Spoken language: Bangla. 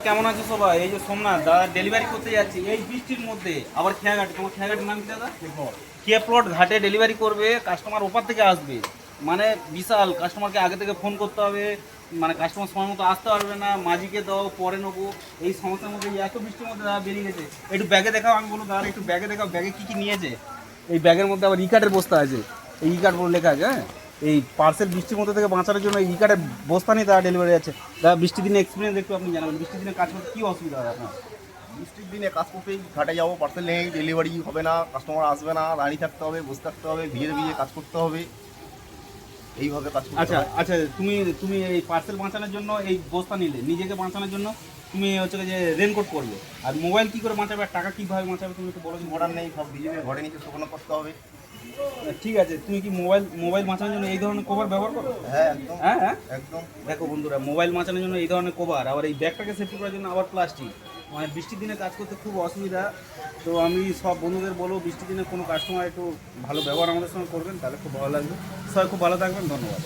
কেমন আছো সবাই? এই যে সোমনাথ দাদা ডেলিভারি করতে যাচ্ছি এই বৃষ্টির মধ্যে, আবার খেয়াঘাটে। তোমার খেয়াঘাটের নাম কি দাদা? কে প্লট ঘাটে ডেলিভারি করবে, কাস্টমার ওপার থেকে আসবে, মানে বিশাল। কাস্টমারকে আগে থেকে ফোন করতে হবে, মানে কাস্টমার সময় মতো আসতে পারবে না, মাঝিকে দাও পরে নেবো, এই সমস্যার মধ্যে এই এত বৃষ্টির মধ্যে দাদা বেরিয়ে গেছে। একটু ব্যাগে দেখাও, আমি বলবো দাদা একটু ব্যাগে দেখাও, ব্যাগে কী কী নিয়েছে। এই ব্যাগের মধ্যে আবার ই কার্ডের বস্তা আছে, এই ই কার্ড বলে লেখা আছে। হ্যাঁ, এই পার্সেল বৃষ্টির মধ্যে থেকে বাঁচানোর জন্য ই কার্ডের বস্তা নিয়ে তারা ডেলিভারি আছে। দাদা বৃষ্টির দিনে এক্সপিরিয়েন্স একটু আপনি জানাবেন, বৃষ্টির দিনে কাজ করতে কী অসুবিধা হয় আপনার? বৃষ্টির দিনে কাজ করতেই ঘাটে যাবো, পার্সেল নেই, ডেলিভারি হবে না, কাস্টমার আসবে না, দাঁড়িয়ে থাকতে হবে, বসে থাকতে হবে, ভিজে ভিজে কাজ করতে হবে, এইভাবে কাজ করতে আচ্ছা হয়। আচ্ছা, তুমি তুমি এই পার্সেল বাঁচানোর জন্য এই বস্তা নিলে, নিজেকে বাঁচানোর জন্য তুমি হচ্ছে যে রেনকোট পরবে, আর মোবাইল কী করে বাঁচাবে আর টাকা কীভাবে বাঁচাবে তুমি একটু বলো। মডার নেই, সব ভিজে ঘরে নিচে শুকনো করতে হবে। ঠিক আছে, তুমি কি মোবাইল মোবাইল বাঁচানোর জন্য এই ধরনের কভার ব্যবহার করো? হ্যাঁ একদম। হ্যাঁ হ্যাঁ, একদম। দেখো বন্ধুরা, মোবাইল বাঁচানোর জন্য এই ধরনের কভার, আবার এই ব্যাগটাকে সেফটি করার জন্য আবার প্লাস্টিক, মানে বৃষ্টির দিনে কাজ করতে খুব অসুবিধা। তো আমি সব বন্ধুদের বলবো বৃষ্টির দিনে কোনো কাস্টমার একটু ভালো ব্যবহার আমাদের সঙ্গে করবেন, তাহলে খুব ভালো লাগবে। সবাই খুব ভালো থাকবেন, ধন্যবাদ।